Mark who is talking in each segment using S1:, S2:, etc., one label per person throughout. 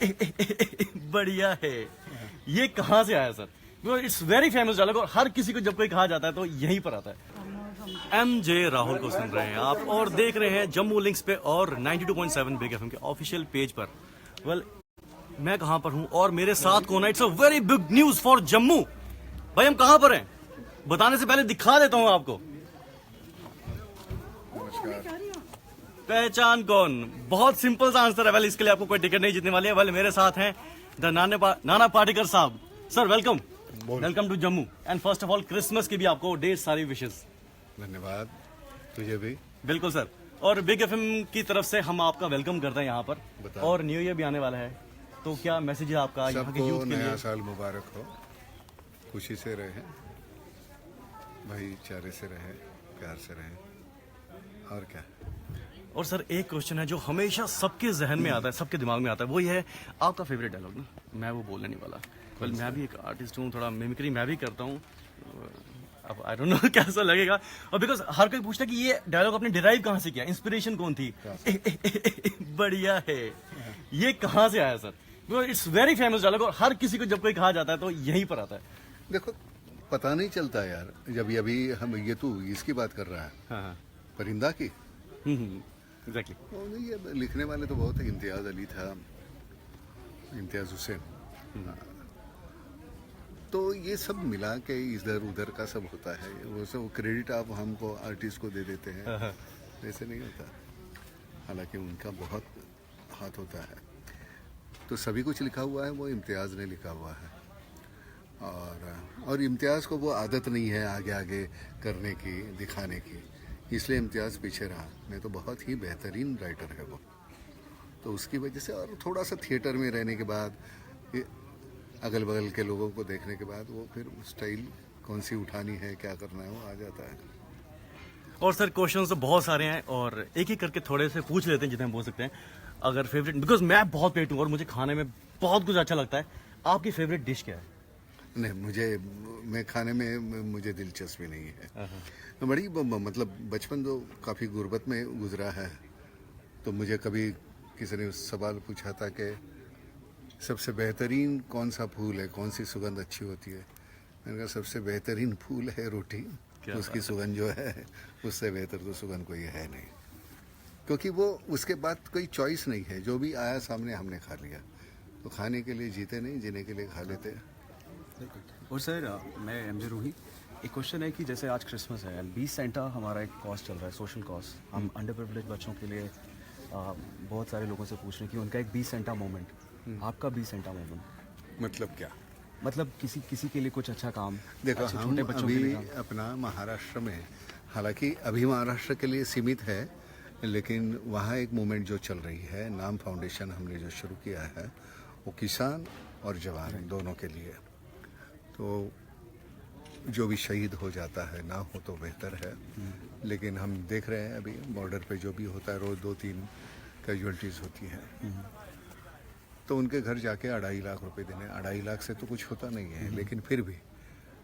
S1: बढ़िया है। ये कहाँ से आया sir? It's very famous dialogue और हर किसी को जब कोई कहा जाता है तो यहीं पर आता है। MJ राहुल को सुन रहे हैं आप और देख रहे हैं जम्मू लिंक्स पे और 92.7 बिग एफएम के ऑफिशियल पेज पर। वेल मैं कहाँ पर हूँ और मेरे साथ कौन है? It's a very big news for Jammu. भाई हम कहाँ पर हैं बताने से पहले दिखा देता हूँ आपको। पहचान कौन? बहुत सिंपल सा आंसर है। वेल इसके लिए आपको कोई टिकट नहीं जीतने वाली है। वेल मेरे साथ हैं the Nana Patekar sahab. Sir welcome, welcome to Jammu and first of all Christmas की भी आपको ढेर सारी विशेष।
S2: धन्यवाद, तुझे भी।
S1: बिल्कुल सर। और बिग एफएम की तरफ से हम आपका वेलकम करते हैं यहाँ पर और न्यू ईयर भी आने वाला है तो क्या मैसेज है आपका यहाँ के यूथ के लिए?
S2: नया साल मुबारक हो, खुशी से रहें, भाईचारे से रहें, प्यार से रहें और क्या।
S1: और सर एक क्वेश्चन है जो हमेशा सबके जहन में आता है, सबके दिमाग में आता है, वो ये है आपका फेवरेट डायलॉग ना। मैं वो बोलने नहीं वाला। वेल मैं भी एक आर्टिस्ट हूँ, थोड़ा मिमिक्री मैं भी करता हूँ। अब आई डोंट नो कैसा लगेगा और बिकॉज हर कोई पूछता है कि ये डायलॉग आपने डिराइव कहाँ से किया, इंस्पिरेशन कौन थी? बढ़िया है। ये कहाँ से आया sir? Because it's very famous dialogue और हर किसी को जब कोई कहा जाता है तो यहीं पर आता है।
S2: देखो पता नहीं चलता यार, जब अभी हम ये तू इसकी बात कर रहा है,
S1: हाँ
S2: परिंदा की।
S1: एग्जैक्टली।
S2: ये लिखने वाले तो बहुत है, इम्तियाज अली था, इम्तियाज हुसैन। तो ये सब मिला के इधर उधर का सब होता है, वो सब क्रेडिट आप हमको आर्टिस्ट को दे देते हैं, ऐसे नहीं होता। हालांकि उनका बहुत हाथ होता है। तो सभी कुछ लिखा हुआ है वो इम्तियाज ने लिखा हुआ है और इम्तियाज को वो आदत नहीं है आगे आगे करने की, दिखाने की, इसलिए इम्तियाज पीछे रहा। नहीं तो बहुत ही बेहतरीन राइटर है वो। तो उसकी वजह से और थोड़ा सा थिएटर में रहने के बाद, अगल बगल के लोगों को देखने के बाद वो फिर स्टाइल कौन सी उठानी है, क्या करना है, वो आ जाता है।
S1: और सर क्वेश्चन तो बहुत सारे हैं और एक एक करके थोड़े से पूछ लेते हैं जितने हम बोल सकते हैं। अगर फेवरेट, बिकॉज मैं बहुत पेट हूँ और मुझे खाने में बहुत कुछ अच्छा लगता है, आपकी फेवरेट डिश क्या है?
S2: नहीं, मैं खाने में मुझे दिलचस्पी नहीं है। बड़ी मतलब बचपन तो काफ़ी गुर्बत में गुजरा है। तो मुझे कभी किसी ने सवाल पूछा था कि सबसे बेहतरीन कौन सा फूल है, कौन सी सुगंध अच्छी होती है? मैंने कहा सबसे बेहतरीन फूल है रोटी, उसकी सुगंध जो है उससे बेहतर तो सुगंध कोई है नहीं। क्योंकि वो उसके बाद कोई चॉइस नहीं है, जो भी आया सामने हमने खा लिया। तो खाने के लिए जीते नहीं, जीने के लिए खा लेते।
S3: और सर मैं MJ रूही, एक क्वेश्चन है कि जैसे आज क्रिसमस है, 20 सेंटा हमारा एक कॉस्ट चल रहा है, सोशल कॉस्ट। हम अंडर प्रिविलेज बच्चों के लिए बहुत सारे लोगों से पूछ रहे हैं कि उनका एक 20 सेंटा मोमेंट, आपका 20 सेंटा मोमेंट
S2: मतलब क्या?
S3: मतलब किसी के लिए कुछ अच्छा काम।
S2: देखो
S3: हम
S2: छोटे
S3: बच्चों
S2: अभी
S3: के लिए
S2: अपना महाराष्ट्र में, हालांकि अभी महाराष्ट्र के लिए सीमित है, लेकिन वहाँ एक मूवमेंट जो चल रही है, नाम फाउंडेशन हमने जो शुरू किया है, वो किसान और जवान दोनों के लिए। तो जो भी शहीद हो जाता है ना हो तो बेहतर है, लेकिन हम देख रहे हैं अभी बॉर्डर पे जो भी होता है, रोज़ 2-3 कैजुअल्टीज़ होती है। तो उनके घर जाके 2.5 लाख रुपए देने, 2.5 लाख से तो कुछ होता नहीं है, लेकिन फिर भी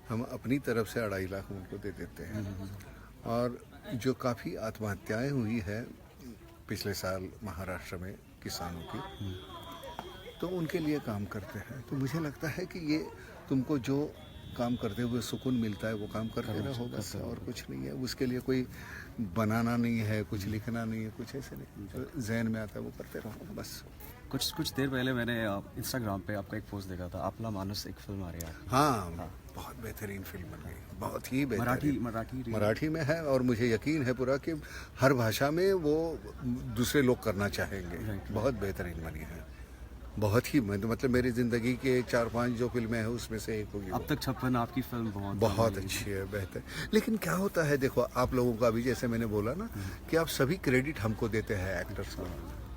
S2: हम अपनी तरफ से 2.5 लाख उनको दे देते हैं। और जो काफ़ी आत्महत्याएं हुई है पिछले साल महाराष्ट्र में किसानों की, तो उनके लिए काम करते हैं। तो मुझे लगता है कि ये तुमको जो काम करते हुए सुकून मिलता है वो काम करते रहो बस, और कुछ नहीं है। उसके लिए कोई बनाना नहीं है, कुछ लिखना नहीं है, कुछ ऐसे नहीं, जो जहन में आता है वो करते रहो बस।
S3: कुछ देर पहले मैंने इंस्टाग्राम पे आपका एक पोस्ट देखा था, आपला मानुस एक फिल्म आ रही है।
S2: हाँ, बहुत बेहतरीन फिल्म बन गई, बहुत ही बेहतरीन। मराठी में है और मुझे यकीन है पूरा कि हर भाषा में वो दूसरे लोग करना चाहेंगे। बहुत बेहतरीन बनी है, बहुत ही, मतलब मेरी ज़िंदगी के 4-5 जो फिल्में हैं उसमें से एक होगी।
S3: अब तक 56 आपकी फिल्म
S2: बहुत अच्छी है, बेहतर। लेकिन क्या होता है देखो, आप लोगों का भी जैसे मैंने बोला ना कि आप सभी क्रेडिट हमको देते हैं एक्टर्स को,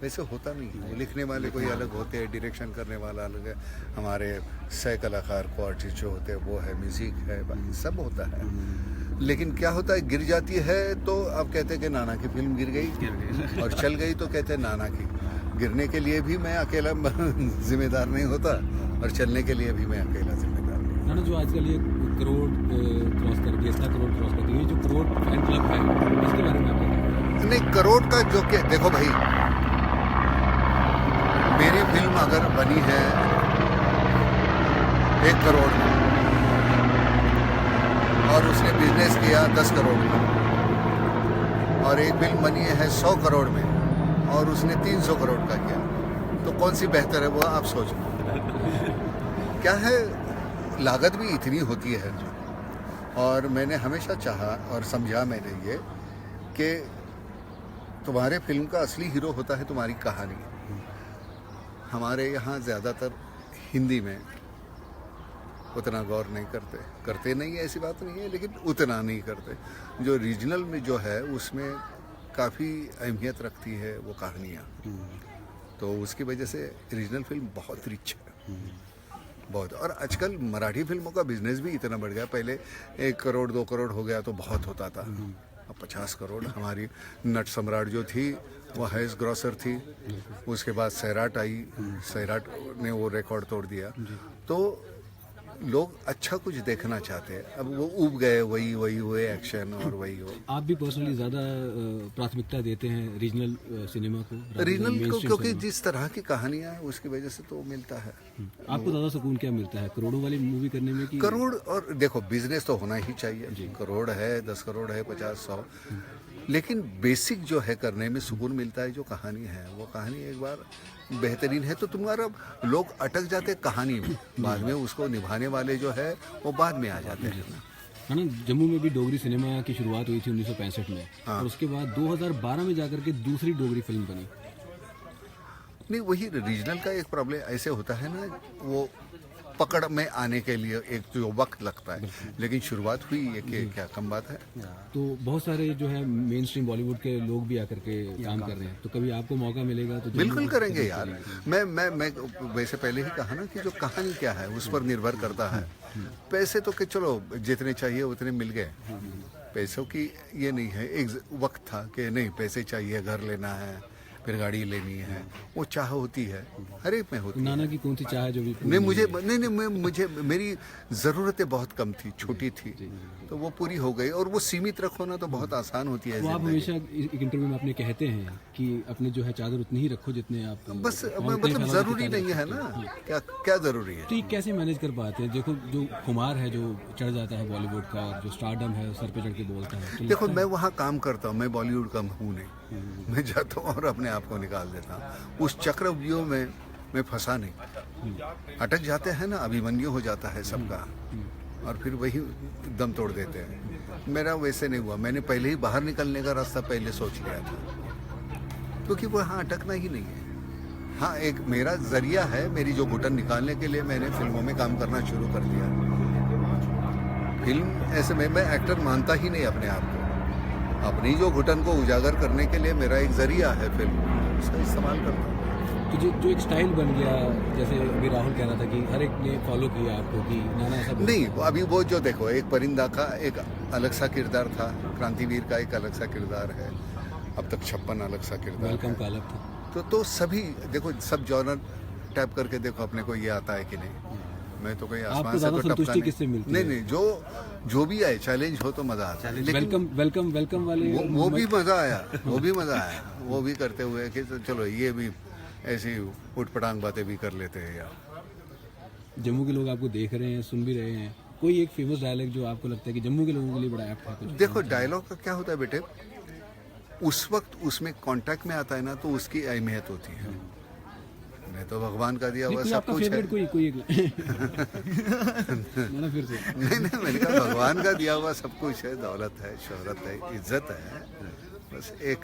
S2: वैसे होता नहीं है। लिखने वाले कोई अलग होते हैं, डायरेक्शन करने वाला अलग है, हमारे सह कलाकार को आर्टिस्ट जो होते हैं वो है, म्यूजिक है, सब होता है। लेकिन क्या होता है, गिर जाती है तो आप कहते हैं कि नाना की फिल्म गिर गई, और चल गई तो कहते हैं नाना की। गिरने के लिए भी मैं अकेला जिम्मेदार नहीं होता और चलने के लिए भी मैं अकेला जिम्मेदार नहीं।
S4: नाना जो आजकल ये करोड़ क्रॉस कर दिया, 7 करोड़ क्रॉस कर दिया, ये जो करोड़ फैन क्लब है इसके बारे में आप बताएं।
S2: नहीं, करोड़ का जो के देखो भाई, मेरी फिल्म अगर बनी है 1 करोड़ में और उसने बिजनेस किया 10 करोड़ में, और एक फिल्म बनी है 100 करोड़ में और उसने 300 करोड़ का किया, तो कौन सी बेहतर है वो आप सोचो। क्या है, लागत भी इतनी होती है। और मैंने हमेशा चाहा और समझा मैंने ये कि तुम्हारे फिल्म का असली हीरो होता है तुम्हारी कहानी। हमारे यहाँ ज़्यादातर हिंदी में उतना गौर नहीं करते नहीं है, ऐसी बात नहीं है, लेकिन उतना नहीं करते। जो रीजनल में जो है उसमें काफ़ी अहमियत रखती है वो कहानियाँ, तो उसकी वजह से रीजनल फिल्म बहुत रिच है, बहुत। और आजकल मराठी फिल्मों का बिजनेस भी इतना बढ़ गया। पहले 1 करोड़ 2 करोड़ हो गया तो बहुत होता था, अब 50 करोड़। हमारी नट सम्राट जो थी वो हाईएस्ट ग्रॉसर थी, उसके बाद सैराट आई, सैराट ने वो रिकॉर्ड तोड़ दिया। तो लोग अच्छा कुछ देखना चाहते हैं, अब वो उब गए, वही हुए एक्शन और वही हो।
S4: आप भी पर्सनली ज़्यादा प्राथमिकता देते हैं रीजनल सिनेमा को?
S2: रीजनल को, क्योंकि जिस तरह की कहानियां हैं उसकी वजह से तो मिलता है।
S4: आपको ज़्यादा सुकून क्या मिलता है, करोड़ों वाली मूवी करने में कि
S2: करोड़? और देखो, बिजनेस तो होना ही चाहिए, करोड़ है, 10 करोड़ है, 50 100, लेकिन बेसिक जो है करने में सुकून मिलता है। जो कहानी है वो कहानी एक बार बेहतरीन है तो तुम्हारा लोग अटक जाते कहानी में, बाद में उसको निभाने वाले जो है वो बाद में आ जाते हैं।
S4: है ना। जम्मू में भी डोगरी सिनेमा की शुरुआत हुई थी 1965 में, और उसके बाद 2012 में जाकर के दूसरी डोगरी फिल्म बनी।
S2: नहीं, वही रीजनल का एक प्रॉब्लम ऐसे होता है ना, वो पकड़ में आने के लिए एक जो वक्त लगता है, लेकिन शुरुआत हुई है कि क्या कम बात है।
S4: तो बहुत सारे जो है मेन स्ट्रीम बॉलीवुड के लोग भी आकर के काम कर रहे हैं, तो कभी आपको मौका मिलेगा तो
S2: बिल्कुल करेंगे यार। मैं वैसे पहले ही कहा ना कि जो कहानी क्या है उस पर निर्भर करता है। पैसे तो कि चलो जितने चाहिए उतने मिल गए, पैसों की ये नहीं है। एक वक्त था कि नहीं पैसे चाहिए, घर लेना है, फिर गाड़ी लेनी है, वो चाह होती है, हर एक में होती है।
S4: नाना की कौन सी चाह है जो भी
S2: नहीं मुझे मेरी ज़रूरतें बहुत कम थी, छोटी थी, तो वो पूरी हो गई। और वो सीमित रखो ना तो बहुत आसान होती है।
S4: तो आप हमेशा एक इंटरव्यू में अपने कहते हैं कि अपने जो है चादर उतनी ही रखो जितने आप
S2: बस, मतलब ज़रूरी नहीं है ना, क्या ज़रूरी है।
S4: तो ये कैसे मैनेज कर पाते हैं? देखो, जो खुमार है जो चढ़ जाता है बॉलीवुड का, जो स्टारडम है सर पे चढ़ के बोलता है, तो
S2: देखो मैं वहाँ काम करता हूँ, मैं बॉलीवुड का हूँ नहीं, मैं जाता हूँ और अपने आप को निकाल देता हूँ उस चक्रव्यूह में। मैं फंसा नहीं, अटक जाते हैं ना, अभिमन्यु हो जाता है सबका, और फिर वही दम तोड़ देते हैं। मेरा वैसे नहीं हुआ, मैंने पहले ही बाहर निकलने का रास्ता पहले सोच लिया था, क्योंकि वहाँ अटकना ही नहीं है। हाँ, एक मेरा जरिया है, मेरी जो घुटन निकालने के लिए मैंने फिल्मों में काम करना शुरू कर दिया। फिल्म ऐसे मैं एक्टर मानता ही नहीं अपने आप को, अपनी जो घुटन को उजागर करने के लिए मेरा एक जरिया है फिल्म, उसका इस्तेमाल करता हूँ।
S4: तो जो एक स्टाइल बन गया, जैसे अभी राहुल कह रहा था कि हर एक ने फॉलो किया आपको कि नाना ऐसा
S2: नहीं, अभी वो जो देखो, एक परिंदा का एक अलग सा किरदार था, क्रांतिवीर का एक अलग सा किरदार है, अब तक 56 अलग सा किरदार
S4: वेलकम का अलग था।
S2: तो सभी देखो, सब जॉनर टैप करके देखो अपने को ये आता है कि नहीं। मैं तो कोई आसमान से तो
S4: संतुष्टि किससे मिलती है?
S2: नहीं, जो भी आए, चैलेंज हो तो मजा आता है।
S4: वेलकम वाले
S2: वो भी मजा आया, वो भी करते हुए कि चलो ये भी ऐसी उठपटांग बातें भी कर लेते हैं यार।
S4: जम्मू के लोग आपको देख रहे हैं, सुन भी रहे हैं, कोई एक फेमस डायलॉग जो आपको लगता है कि जम्मू के लोगों के लिए बड़ा ऐप्ट है कुछ?
S2: देखो, डायलॉग का क्या होता है बेटे, उस वक्त उसमें कांटेक्ट में आता है ना तो उसकी अहमियत होती है। मैं तो भगवान का दिया हुआ सब कुछ है।
S4: कोई ना फिर से
S2: नहीं, मैंने कहा भगवान का दिया हुआ सब कुछ है, दौलत है, शोहरत है, इज्जत है, बस एक।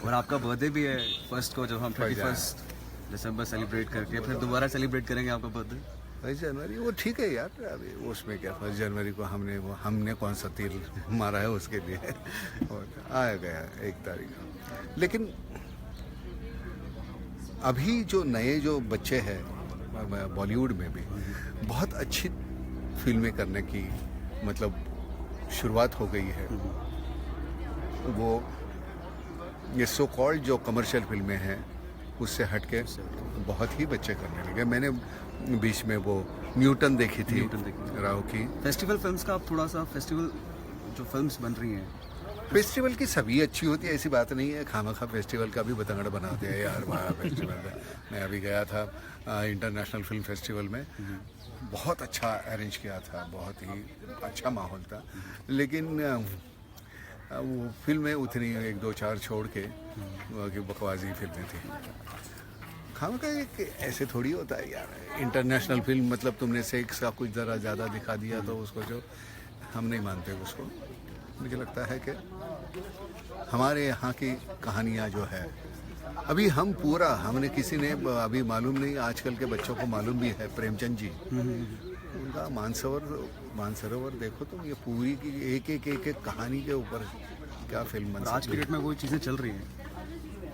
S3: और आपका बर्थडे भी है फर्स्ट को, जब हम 31 दिसंबर सेलिब्रेट करके फिर दोबारा सेलिब्रेट करेंगे आपका बर्थडे
S2: 1 जनवरी। वो ठीक है यार, अभी उसमें क्या, 1 जनवरी को हमने कौन सा तीर मारा है उसके लिए, आया गया 1 तारीख। लेकिन अभी जो नए जो बच्चे हैं बॉलीवुड में भी बहुत अच्छी फिल्में करने की मतलब शुरुआत हो गई है। वो ये सो कॉल्ड जो कमर्शियल फिल्में हैं उससे हटके बहुत ही बच्चे करने लगे। मैंने बीच में वो न्यूटन देखी थी राव की।
S3: फेस्टिवल फिल्म्स का आप थोड़ा सा, फेस्टिवल जो फिल्म्स बन रही हैं
S2: फेस्टिवल की सभी अच्छी होती है, ऐसी बात नहीं है। खामखा फेस्टिवल का भी बतंगड़ बनाते हैं यार, वहाँ फेस्टिवल में मैं अभी गया था इंटरनेशनल फिल्म फेस्टिवल में, बहुत अच्छा अरेंज किया था, बहुत ही अच्छा माहौल था, लेकिन वो फिल्में उतनी 1-2-4 छोड़ के कि बकवासी फिल्में थी। खामखा एक ऐसे थोड़ी होता है यार, इंटरनेशनल फिल्म मतलब तुमने सेक्स का कुछ ज़रा ज़्यादा दिखा दिया तो उसको जो हम नहीं मानते उसको। मुझे लगता है कि हमारे यहाँ की कहानियाँ जो है अभी हम पूरा हमने किसी ने अभी मालूम नहीं, आजकल के बच्चों को मालूम भी है, प्रेमचंद जी उनका मानसरोवर देखो तुम, ये पूरी की एक कहानी के ऊपर क्या फिल्म बन
S3: और आज
S2: सकती
S3: की
S2: है।
S3: डेट में वही चीज़ें चल रही हैं।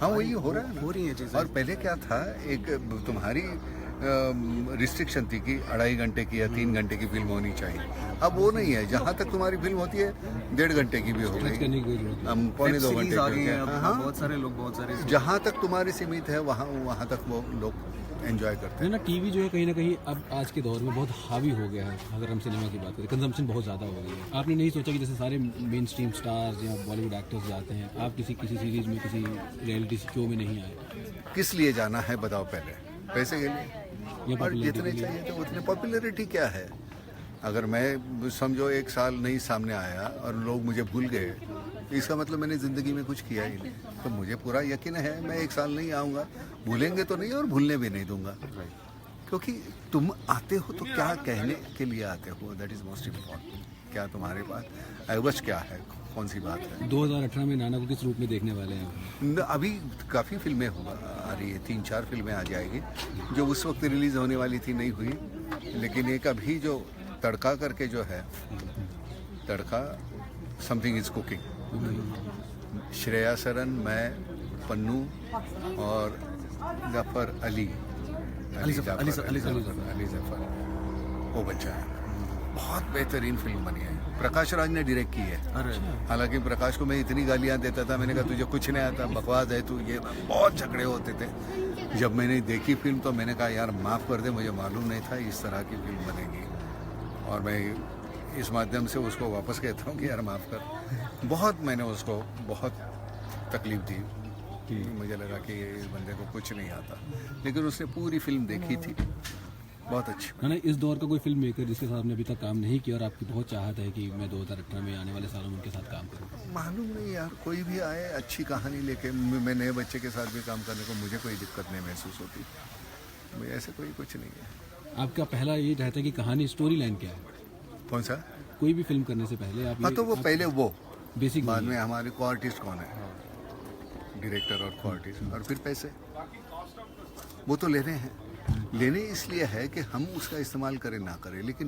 S2: हाँ वही हो रहा है ना,
S3: हो रही हैं चीज़ें।
S2: और पहले क्या था, एक तुम्हारी रिस्ट्रिक्शन थी कि 2.5 घंटे की या 3 घंटे की फिल्म होनी चाहिए। अब वो नहीं है, जहाँ तक तुम्हारी फिल्म होती है 1.5 घंटे की भी हो
S4: करने
S2: गई,
S4: की कोई जरूरत
S2: हम पौने 2 घंटे
S3: आ गई
S2: की
S3: हैं
S2: हो
S3: अब,
S2: गई। हाँ,
S3: बहुत सारे लोग, बहुत सारे
S2: जहाँ तक तुम्हारी सीमित है वहाँ तक वो लोग एंजॉय करते
S4: है ना। टीवी जो है कहीं ना कहीं अब आज के दौर में बहुत हावी हो गया है। अगर हम सिनेमा की बात करें, कंजम्पशन बहुत ज़्यादा हो गई है। आपने नहीं सोचा कि जैसे सारे मेन स्ट्रीम स्टार्स या बॉलीवुड एक्टर्स जाते हैं, आप किसी सीरीज में, किसी रियलिटी शो में नहीं आए?
S2: हैं। किस लिए जाना है बताओ पहले? पैसे के लिए,
S4: या
S2: और
S4: popularity
S2: जितने
S4: के लिए?
S2: चाहिए थे उतने। पॉपुलैरिटी क्या है? अगर मैं समझो 1 साल नहीं सामने आया और लोग मुझे भूल गए, तो इसका मतलब मैंने ज़िंदगी में कुछ किया ही नहीं। तो मुझे पूरा यकीन है मैं 1 साल नहीं आऊँगा, भूलेंगे तो नहीं और भूलने भी नहीं दूंगा, क्योंकि तुम आते हो तो क्या कहने के लिए आते हो, दैट इज़ मोस्ट इम्पॉर्टेंट। क्या तुम्हारे पास एवज क्या है, कौन सी बात है?
S4: 2018 में नाना को किस रूप में देखने वाले हैं?
S2: अभी काफ़ी फिल्में आ रही है, 3-4 फिल्में आ जाएगी जो उस वक्त रिलीज़ होने वाली थी, नहीं हुई। लेकिन एक अभी जो तड़का करके जो है, तड़का something is cooking, Shreya Saran, मैं, पन्नू और जफर अली जफर, वो बच्चा है। बहुत बेहतरीन फिल्म बनी है, प्रकाश राज ने डायरेक्ट की है।
S3: अरे
S2: हालांकि प्रकाश को मैं इतनी गालियां देता था, मैंने कहा तुझे कुछ नहीं आता, बकवास है तू, ये बहुत झगड़े होते थे। जब मैंने देखी फिल्म तो मैंने कहा यार माफ़ कर दे, मुझे मालूम नहीं था इस तरह की फिल्म बनेगी, और मैं इस माध्यम से उसको वापस कहता हूँ कि यार माफ़ कर। बहुत मैंने उसको बहुत तकलीफ दी कि मुझे लगा कि इस बंदे को कुछ नहीं आता, लेकिन उसने पूरी फिल्म देखी थी, बहुत अच्छी।
S4: ना इस दौर का कोई फिल्म मेकर जिसके साथ आपने अभी तक काम नहीं किया और आपकी बहुत चाहत है कि मैं 2018 में आने वाले सालों में उनके साथ काम करूं?
S2: मालूम नहीं यार, कोई भी आए अच्छी कहानी लेके, मैं नए बच्चे के साथ भी काम करने को मुझे कोई दिक्कत नहीं महसूस होती, मुझे ऐसे कोई कुछ नहीं है।
S4: आपका पहला ये रहता है कि कहानी स्टोरी लाइन क्या है?
S2: कौन सा?
S4: कोई भी फिल्म करने से पहले आप
S2: हाँ तो वो पहले वो
S4: बेसिक
S2: बाद में हमारे को आर्टिस्ट कौन है, डायरेक्टर और को आर्टिस्ट, और फिर पैसे वो तो लेने हैं। लेने इसलिए है कि हम उसका इस्तेमाल करें ना करें, लेकिन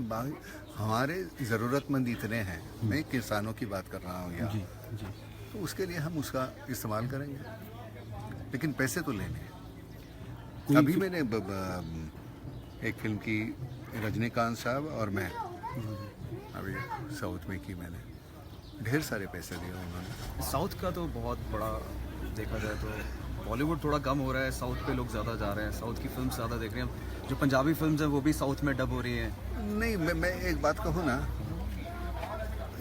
S2: हमारे ज़रूरतमंद इतने हैं, मैं किसानों की बात कर रहा हूँ यहाँ,
S4: जी
S2: तो उसके लिए हम उसका इस्तेमाल करेंगे, लेकिन पैसे तो लेने हैं।
S4: कोई
S2: अभी मैंने एक फिल्म की, रजनीकांत साहब और मैं, अभी साउथ में की मैंने, ढेर सारे पैसे दिए उन्होंने।
S3: साउथ का तो बहुत बड़ा देखा जाए तो बॉलीवुड थोड़ा कम हो रहा है, साउथ पे लोग ज़्यादा जा रहे हैं, साउथ की फिल्म ज़्यादा देख रहे हैं। जो पंजाबी फिल्म्स हैं वो भी साउथ में डब हो रही हैं।
S2: नहीं, मैं एक बात कहूँ ना,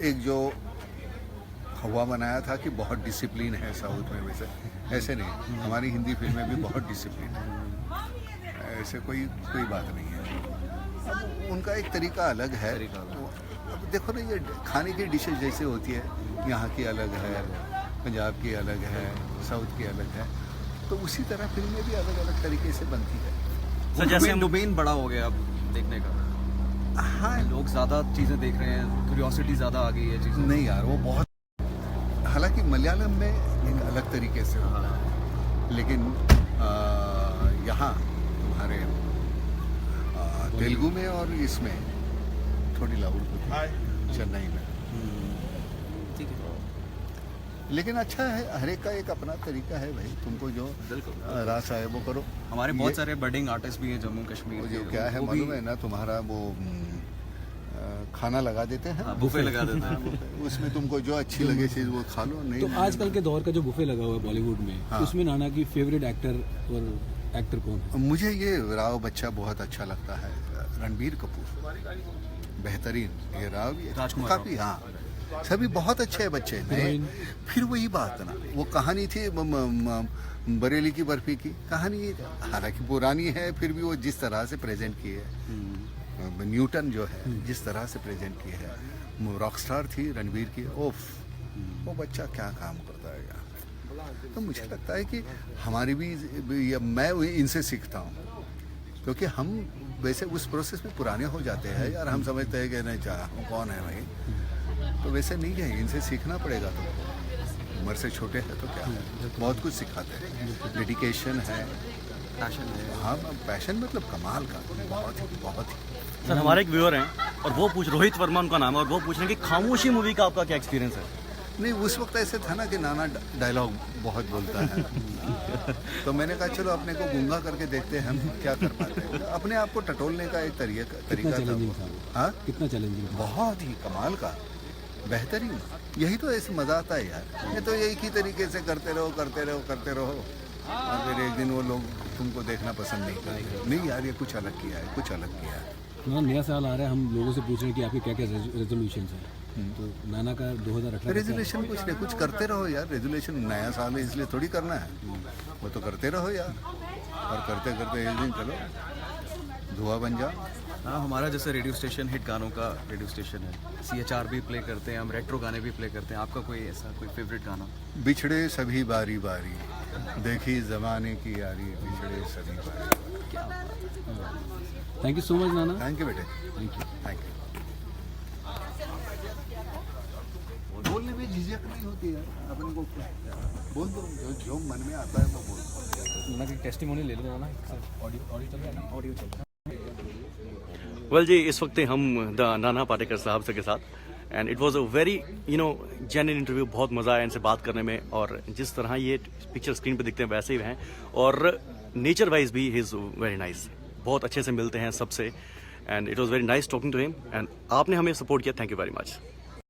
S2: एक जो हवा बनाया था कि बहुत डिसिप्लिन है साउथ में, वैसे ऐसे नहीं, हमारी हिंदी फिल्में भी बहुत डिसिप्लिन है, ऐसे कोई बात नहीं है। अब उनका एक तरीका अलग है। अब देखो ना, ये खाने की डिशेज जैसे होती है, यहाँ की अलग है, पंजाब की अलग है, साउथ की अलग है, तो उसी तरह फिल्में भी अलग अलग तरीके से बनती है।
S1: सर जैसे हम
S3: डोमेन बड़ा हो गया अब देखने का।
S2: हाँ,
S3: लोग ज़्यादा चीज़ें देख रहे हैं, क्यूरियोसिटी ज़्यादा आ गई है चीज़ें।
S2: नहीं यार, वो बहुत, हालांकि मलयालम में एक अलग तरीके से होता है, लेकिन यहाँ तुम्हारे तेलुगु में और इसमें थोड़ी लाउड होती है, चेन्नई में।
S3: ठीक है,
S2: लेकिन अच्छा है, हर एक का एक अपना तरीका है भाई, तुमको जो रास आए वो करो।
S3: हमारे बहुत सारे बडिंग आर्टिस्ट भी हैं जम्मू कश्मीर
S2: वो
S3: के,
S2: जो क्या है
S3: वो भी
S2: मालूम है ना, तुम्हारा वो खाना लगा देते हैं,
S3: बुफे लगा देते हैं।
S2: उसमें तुमको जो अच्छी लगे चीज़ वो खा लो। नहीं
S4: तो
S2: नहीं,
S4: आजकल के दौर का जो बुफे लगा हुआ है बॉलीवुड में,
S2: हाँ।
S4: उसमें नाना की फेवरेट एक्टर और एक्टर कौन है?
S2: मुझे ये राव बच्चा बहुत अच्छा लगता है, रणबीर कपूर बेहतरीन, ये राव भी
S3: राजकुमार
S2: काफ़ी, हाँ सभी बहुत अच्छे बच्चे नए। फिर वही बात ना, वो कहानी थी बरेली की बर्फी की कहानी, हालांकि पुरानी है, फिर भी वो जिस तरह से प्रेजेंट की है, न्यूटन जो है जिस तरह से प्रेजेंट की है, रॉकस्टार थी रणवीर की, ओफ वो बच्चा क्या काम करता है यार। तो मुझे लगता है कि हमारी भी मैं इनसे सीखता हूँ, क्योंकि हम वैसे उस प्रोसेस में पुराने हो जाते हैं यार, हम समझते हैं कि नहीं चाह कौन है भाई, तो वैसे नहीं है, इनसे सीखना पड़ेगा। तो उम्र से छोटे हैं तो क्या है, बहुत कुछ सिखाते हैं, डेडिकेशन है,
S3: पैशन है।
S2: हाँ पैशन मतलब कमाल का, बहुत ही
S1: सर हमारे एक व्यूअर हैं और वो रोहित वर्मा उनका नाम है, और वो पूछ रहे हैं कि खामोशी मूवी का आपका क्या एक्सपीरियंस है?
S2: नहीं, उस वक्त ऐसे था ना कि नाना डायलॉग बहुत बोलता है तो मैंने कहा चलो अपने को गूंगा करके देखते हैं हम क्या कर पाते हैं, अपने आप को टटोलने का एक तरीका था।
S4: चैलेंजिंग था?
S2: हाँ
S4: कितना चैलेंजिंग था?
S2: बहुत ही कमाल का, बेहतरीन। यही तो ऐसे मजा आता है यार, ये तो एक ही तरीके से करते रहो और फिर एक दिन वो लोग तुमको देखना पसंद नहीं करेंगे, नहीं यार ये कुछ अलग किया है।
S4: नाना नया साल आ रहा है, हम लोगों से पूछ रहे हैं कि आपके क्या क्या रेजोल्यूशन हैं, तो नाना का 2018
S2: रेजोल्यूशन कुछ नहीं, कुछ करते रहो यार। रेजोल्यूशन नया साल है इसलिए थोड़ी करना है, वो तो करते रहो यार, और करते एक दिन चलो धुआं बन जाओ।
S3: हाँ, हमारा जैसे रेडियो स्टेशन हिट गानों का रेडियो स्टेशन है, CHR भी प्ले करते हैं हम, रेट्रो गाने भी प्ले करते हैं। आपका कोई ऐसा कोई फेवरेट गाना?
S2: बिछड़े सभी बारी बारी, देखी जमाने की यारी, बिछड़े सभी बारी।
S3: क्या बात है।
S4: Thank you so much Nana.
S2: Thank you बेटे,
S4: थैंक यू।
S2: Thank you. बोलने में झिझक नहीं होती है, अपन को बोल दो, जो मन में आता है वो बोल दो।
S4: नाना की टेस्टिमोनी ले लो ना, ऑडियो चल रहा है ना?
S3: ऑडियो चल रहा है।
S1: वेल जी, इस वक्त हम नाना पाटेकर साहब से के साथ, and it was a very genuine interview. बहुत मज़ा आया इनसे बात करने में, और जिस तरह ये पिक्चर स्क्रीन पे दिखते हैं वैसे ही हैं, और नेचर वाइज भी ही इज़ वेरी नाइस, बहुत अच्छे से मिलते हैं सबसे, and it was very nice talking to him, and आपने हमें सपोर्ट किया, थैंक यू वेरी मच।